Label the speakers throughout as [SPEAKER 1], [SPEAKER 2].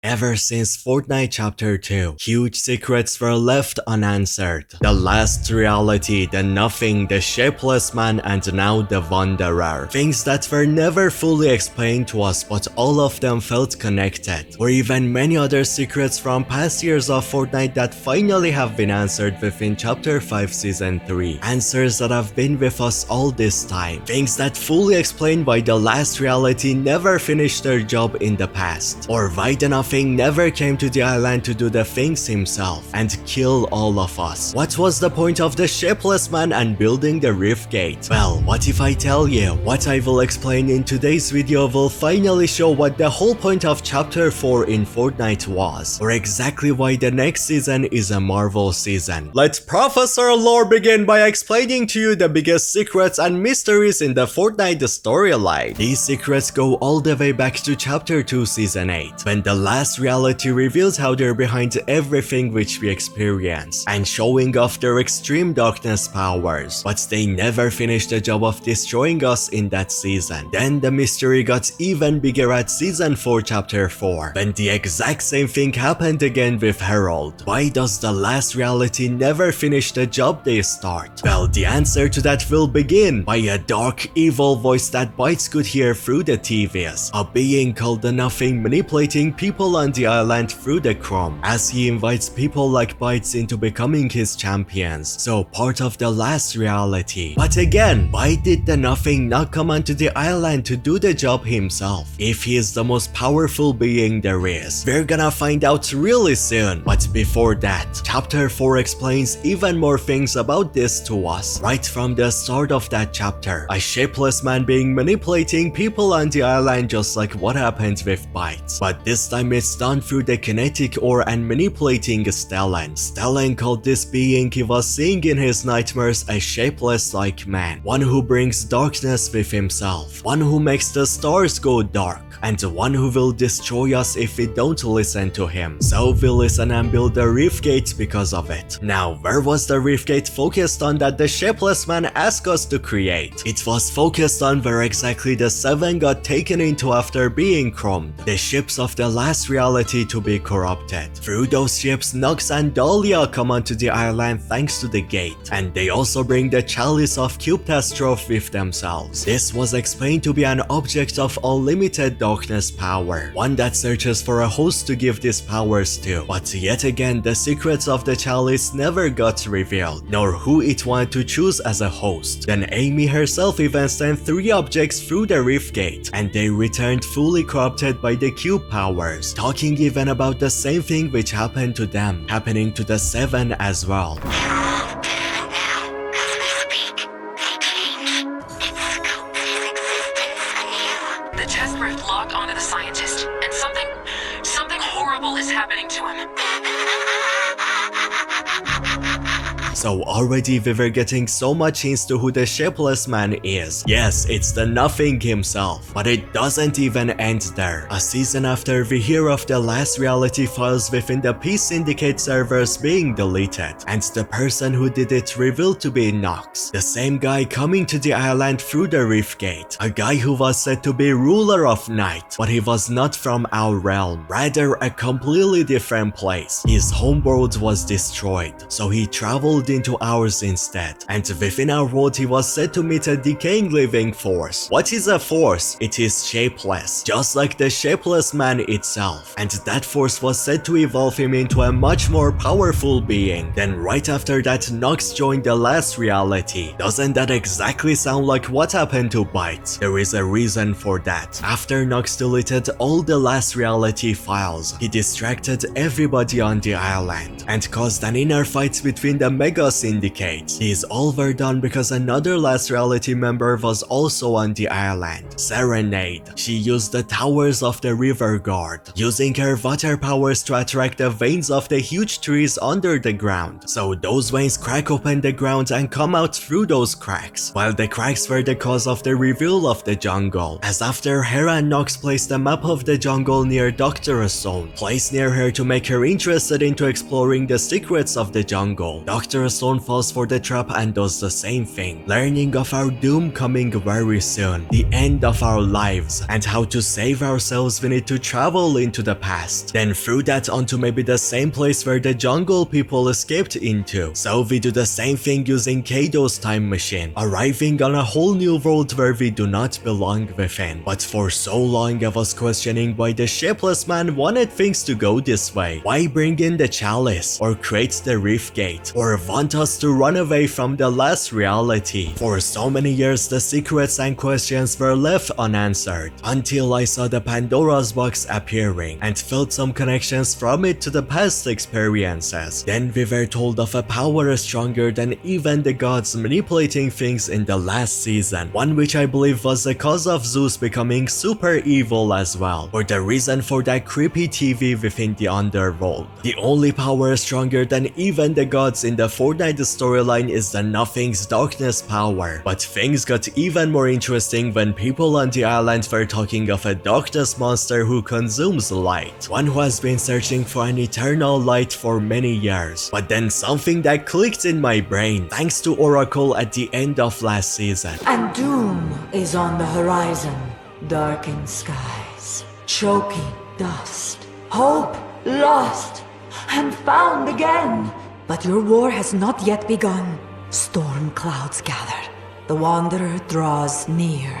[SPEAKER 1] Ever since Fortnite Chapter 2, huge secrets were left unanswered. The last reality, the nothing, the shapeless man, and now the wanderer. Things that were never fully explained to us, but all of them felt connected. Or even many other secrets from past years of Fortnite that finally have been answered within Chapter 5 Season 3. Answers that have been with us all this time. Things that fully explain why the last reality never finished their job in the past. Or why the nothing never came to the island to do the things himself and kill all of us. What was the point of the shapeless man and building the Rift Gate? Well, what if I tell you? What I will explain in today's video will finally show what the whole point of Chapter 4 in Fortnite was, or exactly why the next season is a Marvel season. Let Professor Lore begin by explaining to you the biggest secrets and mysteries in the Fortnite storyline. These secrets go all the way back to Chapter 2 Season 8, when the last reality reveals how they're behind everything which we experience, and showing off their extreme darkness powers, but they never finished the job of destroying us in that season. Then the mystery got even bigger at Season 4 Chapter 4, when the exact same thing happened again with Harold. Why does the last reality never finish the job they start? Well, the answer to that will begin by a dark, evil voice that Bytes could hear through the TVs, a being called the Nothing manipulating people on the island through the Chrome, as he invites people like Bytes into becoming his champions, so part of the last reality. But again, why did the Nothing not come onto the island to do the job himself, if he is the most powerful being there is? We're gonna find out really soon, but before that, Chapter 4 explains even more things about this to us. Right from the start of that chapter, a shapeless man being manipulating people on the island just like what happened with Bytes, but this time it's done through the kinetic ore and manipulating Stellan. Stellan called this being he was seeing in his nightmares a shapeless-like man, one who brings darkness with himself, one who makes the stars go dark, and one who will destroy us if we don't listen to him. So we listen and build the Rift Gate because of it. Now, where was the Rift Gate focused on that the shapeless man asked us to create? It was focused on where exactly the 7 got taken into after being chromed, the ships of the last reality to be corrupted. Through those ships, Nox and Dahlia come onto the island thanks to the gate, and they also bring the chalice of Cuptastrophe with themselves. This was explained to be an object of unlimited darkness power, one that searches for a host to give these powers to. But yet again, the secrets of the chalice never got revealed, nor who it wanted to choose as a host. Then Amy herself even sent 3 objects through the Rift Gate, and they returned fully corrupted by the cube powers, talking even about the same thing which happened to them, happening to the 7 as well.
[SPEAKER 2] The test rift locked onto the scientist, and something horrible is happening to him.
[SPEAKER 1] So already we were getting so much hints to who the shapeless man is. Yes, it's the Nothing himself, but it doesn't even end there. A season after, we hear of the last reality files within the Peace Syndicate servers being deleted, and the person who did it revealed to be Nox, the same guy coming to the island through the Rift Gate, a guy who was said to be ruler of night, but he was not from our realm, rather a completely different place. His homeworld was destroyed, so he traveled into ours instead, and within our world he was said to meet a decaying living force. What is a force? It is shapeless, just like the shapeless man itself, and that force was said to evolve him into a much more powerful being. Then right after that, Nox joined the last reality. Doesn't that exactly sound like what happened to Bytes? There is a reason for that. After Nox deleted all the last reality files, he distracted everybody on the island and caused an inner fight between the Mega Syndicate. These all were done because another last reality member was also on the island, Serenade. She used the towers of the River Guard, using her water powers to attract the veins of the huge trees under the ground. So those veins crack open the ground and come out through those cracks, while the cracks were the cause of the reveal of the jungle. As after Hera and Nox placed a map of the jungle near Doctor's zone, placed near her to make her interested into exploring the secrets of the jungle, Doctor's stone falls for the trap and does the same thing, learning of our doom coming very soon, the end of our lives, and how to save ourselves. We need to travel into the past, then through that onto maybe the same place where the jungle people escaped into. So we do the same thing using Kado's time machine, arriving on a whole new world where we do not belong within. But for so long I was questioning why the shapeless man wanted things to go this way. Why bring in the chalice, or create the reef gate, or want us to run away from the last reality? For so many years the secrets and questions were left unanswered, until I saw the Pandora's box appearing and felt some connections from it to the past experiences. Then we were told of a power stronger than even the gods manipulating things in the last season, one which I believe was the cause of Zeus becoming super evil as well, or the reason for that creepy TV within the underworld. The only power stronger than even the gods in the Fortnite storyline is the Nothing's darkness power. But things got even more interesting when people on the island were talking of a darkness monster who consumes light, one who has been searching for an eternal light for many years. But then something that clicked in my brain thanks to Oracle at the end of last season.
[SPEAKER 3] And doom is on the horizon, darkened skies, choking dust, hope lost and found again. But your war has not yet begun. Storm clouds gather. The wanderer draws near.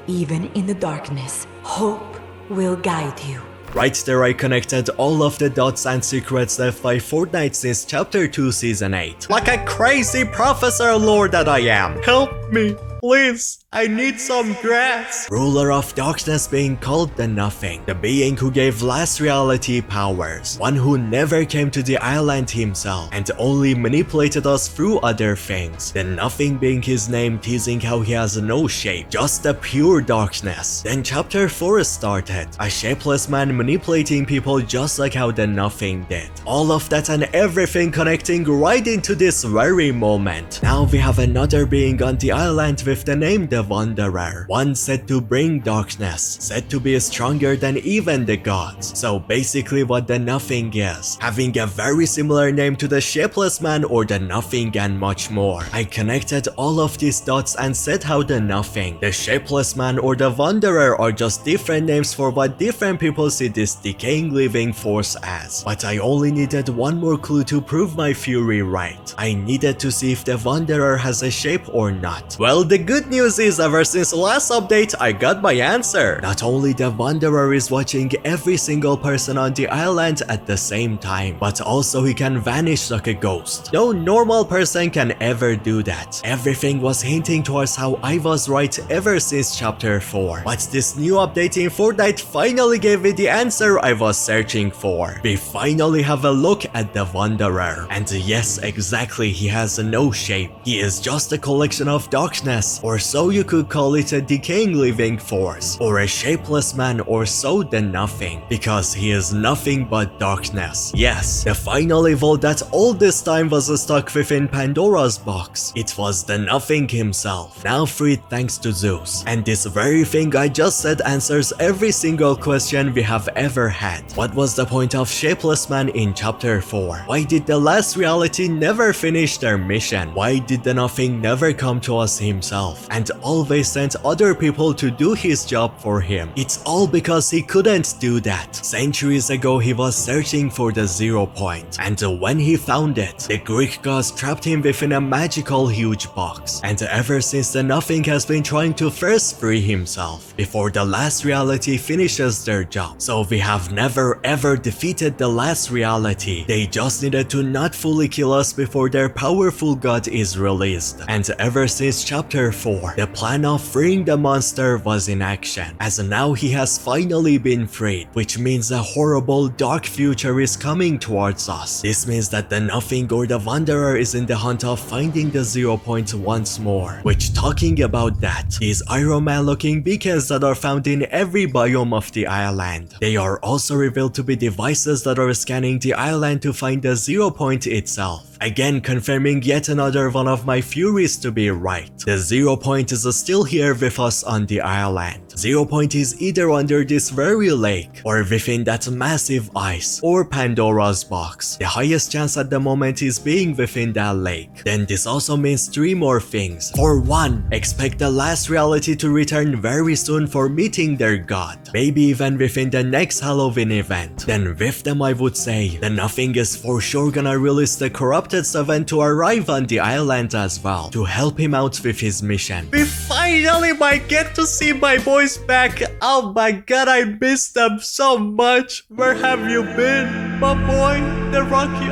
[SPEAKER 3] Even in the darkness, hope will guide you.
[SPEAKER 1] Right there I connected all of the dots and secrets left by Fortnite since Chapter 2 Season 8. Like a crazy professor lord that I am. Help me, please. I need some grass. Ruler of darkness being called the Nothing, the being who gave last reality powers, one who never came to the island himself and only manipulated us through other things. The Nothing being his name, teasing how he has no shape, just the pure darkness. Then Chapter 4 started, a shapeless man manipulating people just like how the Nothing did. All of that and everything connecting right into this very moment. Now we have another being on the island with the name the Wanderer, one said to bring darkness, said to be stronger than even the gods. So basically what the Nothing is, having a very similar name to the shapeless man or the Nothing and much more. I connected all of these dots and said how the Nothing, the shapeless man or the Wanderer are just different names for what different people see this decaying living force as. But I only needed one more clue to prove my theory right. I needed to see if the Wanderer has a shape or not. Well, the good news is ever since last update, I got my answer. Not only the Wanderer is watching every single person on the island at the same time, but also he can vanish like a ghost. No normal person can ever do that. Everything was hinting towards how I was right ever since Chapter 4. But this new update in Fortnite finally gave me the answer I was searching for. We finally have a look at the Wanderer. And yes, exactly, he has no shape. He is just a collection of darkness, or so you could call it, a decaying living force, or a shapeless man, or so the Nothing, because he is nothing but darkness. Yes, the final evil that all this time was stuck within Pandora's box. It was the Nothing himself, now freed thanks to Zeus. And this very thing I just said answers every single question we have ever had. What was the point of Shapeless Man in Chapter 4? Why did the last reality never finish their mission? Why did the Nothing never come to us himself and always sent other people to do his job for him? It's all because he couldn't do that. Centuries ago he was searching for the 0 point, and when he found it, the Greek gods trapped him within a magical huge box. And ever since the Nothing has been trying to first free himself before the last reality finishes their job. So we have never ever defeated the last reality. They just needed to not fully kill us before their powerful god is released. And ever since Chapter 4, the plan of freeing the monster was in action, as now he has finally been freed, which means a horrible dark future is coming towards us. This means that the Nothing or the Wanderer is in the hunt of finding the 0 point once more. Which, talking about that, these Iron Man looking beacons that are found in every biome of the island. They are also revealed to be devices that are scanning the island to find the 0 point itself. Again confirming yet another one of my theories to be right. The 0 Point is still here with us on the island. 0 Point is either under this very lake, or within that massive ice, or Pandora's box. The highest chance at the moment is being within that lake. Then this also means 3 more things. For 1, expect the last reality to return very soon for meeting their god. Maybe even within the next Halloween event. Then with them I would say, the Nothing is for sure gonna release the Corrupted 7 to arrive on the island as well, to help him out with his mission. We finally might get to see my boys back. Oh my god, I miss them so much. Where have you been, my boy? The Rocky.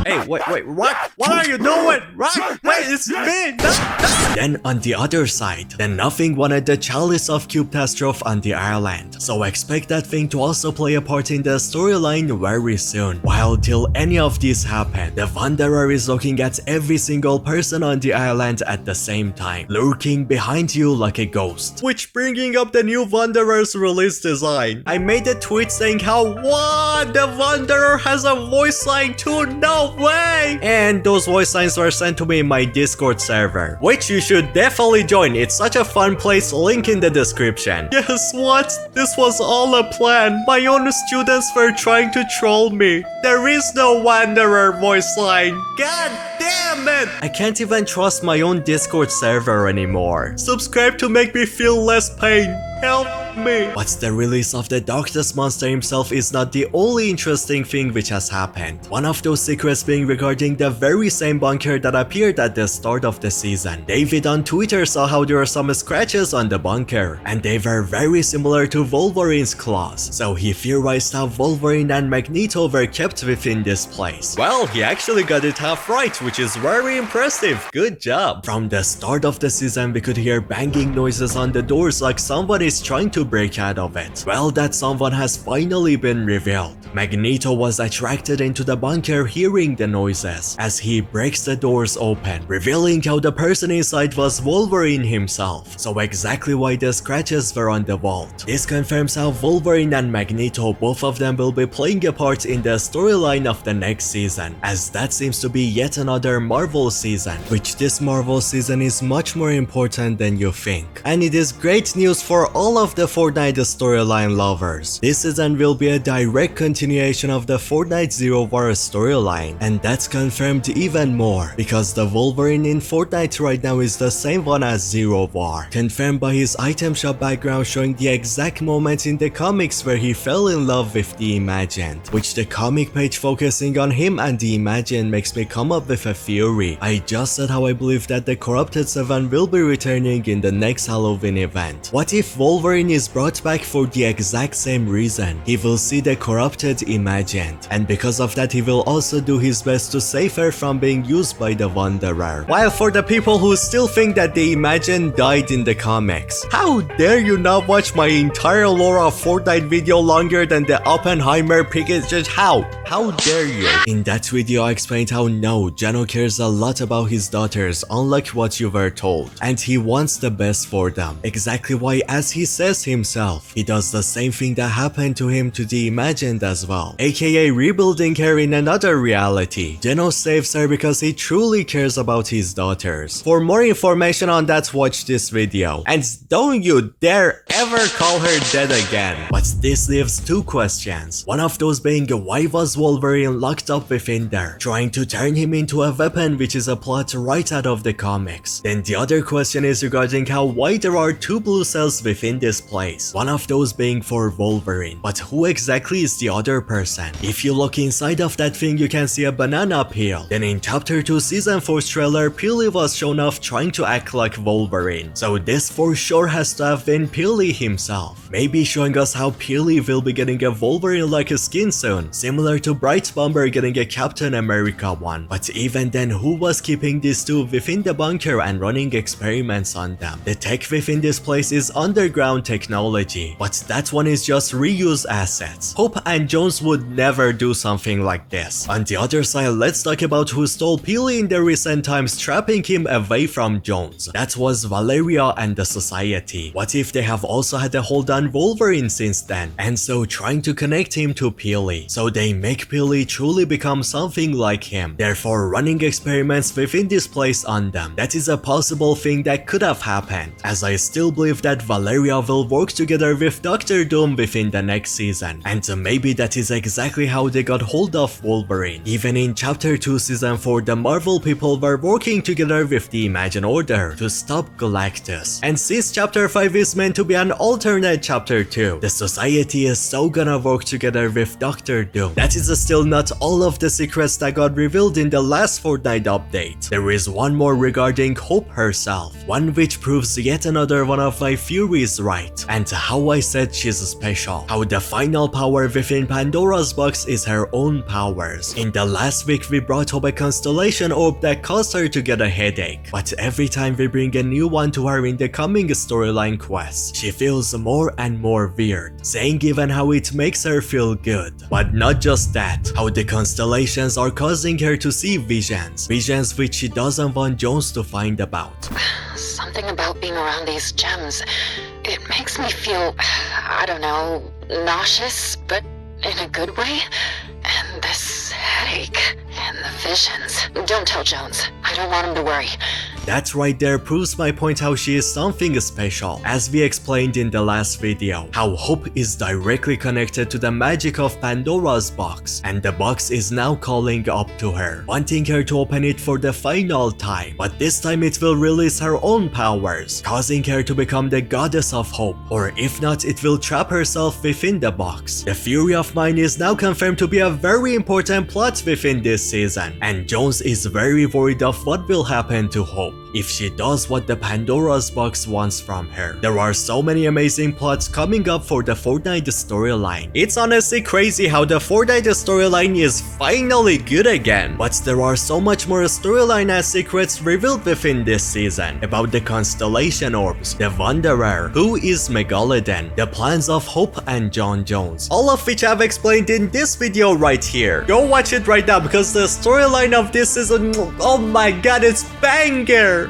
[SPEAKER 1] Hey, wait, Rock, what are you doing? Rock, wait, it's me. No. Then on the other side, the Nothing wanted the Chalice of Cubetastrophe on the island, so expect that thing to also play a part in the storyline very soon. While till any of this happen, the Wanderer is looking at every single person on the island at the same time, lurking behind you like a ghost. Which bringing up the new Wanderer's release design. I made a tweet saying how, what? The Wanderer has a voice line too? No way! And those voice lines were sent to me in my Discord server, which you should definitely join. It's such a fun place, link in the description. Guess what? This was all a plan. My own students were trying to troll me. There is no Wanderer voice line. God damn it! I can't even trust my own Discord server anymore. Subscribe to make me feel less pain. Help me. But the release of the Darkness Monster himself is not the only interesting thing which has happened. One of those secrets being regarding the very same bunker that appeared at the start of the season. David on Twitter saw how there are some scratches on the bunker, and they were very similar to Wolverine's claws, so he theorized how Wolverine and Magneto were kept within this place. Well, he actually got it half right, which is very impressive. Good job. From the start of the season, we could hear banging noises on the doors like someone is trying to break out of it. Well, that someone has finally been revealed. Magneto was attracted into the bunker hearing the noises as he breaks the doors open, revealing how the person inside was Wolverine himself. So exactly why the scratches were on the vault. This confirms how Wolverine and Magneto, both of them, will be playing a part in the storyline of the next season, as that seems to be yet another Marvel season, which this Marvel season is much more important than you think. And it is great news for all of the Fortnite storyline lovers. This season will be a direct continuation of the Fortnite Zero War storyline, and that's confirmed even more because the Wolverine in Fortnite right now is the same one as Zero War, confirmed by his item shop background showing the exact moment in the comics where he fell in love with the Imagined, which the comic page focusing on him and the Imagined makes me come up with a theory. I just said how I believe that the Corrupted 7 will be returning in the next Halloween event. What if Wolverine is brought back for the exact same reason? He will see the Corrupted Imagined, and because of that he will also do his best to save her from being used by the Wanderer. While for the people who still think that the Imagined died in the comics, how dare you not watch my entire lore of Fortnite video longer than the Oppenheimer pick? It's just how dare you? In that video I explained how no, Jano cares a lot about his daughters, unlike what you were told, and he wants the best for them. Exactly why, as he says himself, he does the same thing that happened to him to the Imagined as well, aka rebuilding her in another reality. Jano saves her because he truly cares about his daughters. For more information on that, watch this video, and don't you dare ever call her dead again. But this leaves 2 questions, one of those being why was Wolverine locked up within there, trying to turn him into a weapon, which is a plot right out of the comics. Then the other question is regarding how why there are 2 blue cells within this place, one of those being for Wolverine, but who exactly is the other person? If you look inside of that thing you can see a banana peel. Then in chapter 2 season 4 trailer, Peely was shown off trying to act like Wolverine, so this for sure has to have been Peely himself, maybe showing us how Peely will be getting a Wolverine like a skin soon, similar to Bright Bomber getting a Captain America one. But even then, who was keeping these 2 within the bunker and running experiments on them? The tech within this place is under underground technology, but that one is just reuse assets. Hope and Jones would never do something like this. On the other side, let's talk about who stole Peely in the recent times, trapping him away from Jones. That was Valeria and the Society. What if they have also had a hold on Wolverine since then, and so trying to connect him to Peely, so they make Peely truly become something like him, therefore running experiments within this place on them. That is a possible thing that could have happened, as I still believe that Valeria will work together with Doctor Doom within the next season, and maybe that is exactly how they got hold of Wolverine. Even in Chapter 2 Season 4, the Marvel people were working together with the Imagine Order to stop Galactus. And since Chapter 5 is meant to be an alternate Chapter 2, the Society is so gonna work together with Doctor Doom. That is still not all of the secrets that got revealed in the last Fortnite update. There is one more regarding Hope herself, one which proves yet another one of my theories right, and how I said she's special. How the final power within Pandora's box is her own powers. In the last week we brought Hope a constellation orb that caused her to get a headache, but every time we bring a new one to her in the coming storyline quests, she feels more and more weird, saying even how it makes her feel good. But not just that, how the constellations are causing her to see visions which she doesn't want Jones to find about.
[SPEAKER 2] Something about being around these gems, it makes me feel, I don't know, nauseous, but in a good way. And this headache and the visions. Don't tell Jones. I don't want him to worry.
[SPEAKER 1] That right there proves my point how she is something special, as we explained in the last video, how Hope is directly connected to the magic of Pandora's box, and the box is now calling up to her, wanting her to open it for the final time, but this time it will release her own powers, causing her to become the goddess of hope, or if not, it will trap herself within the box. The theory of mine is now confirmed to be a very important plot within this season, and Jones is very worried of what will happen to Hope if she does what the Pandora's box wants from her. There are so many amazing plots coming up for the Fortnite storyline. It's honestly crazy how the Fortnite storyline is finally good again, but there are so much more storyline and secrets revealed within this season, about the constellation orbs, the Wanderer, who is Megalodon, the plans of Hope and John Jones, all of which I've explained in this video right here. Go watch it right now because the storyline of this season, oh my god, it's banger!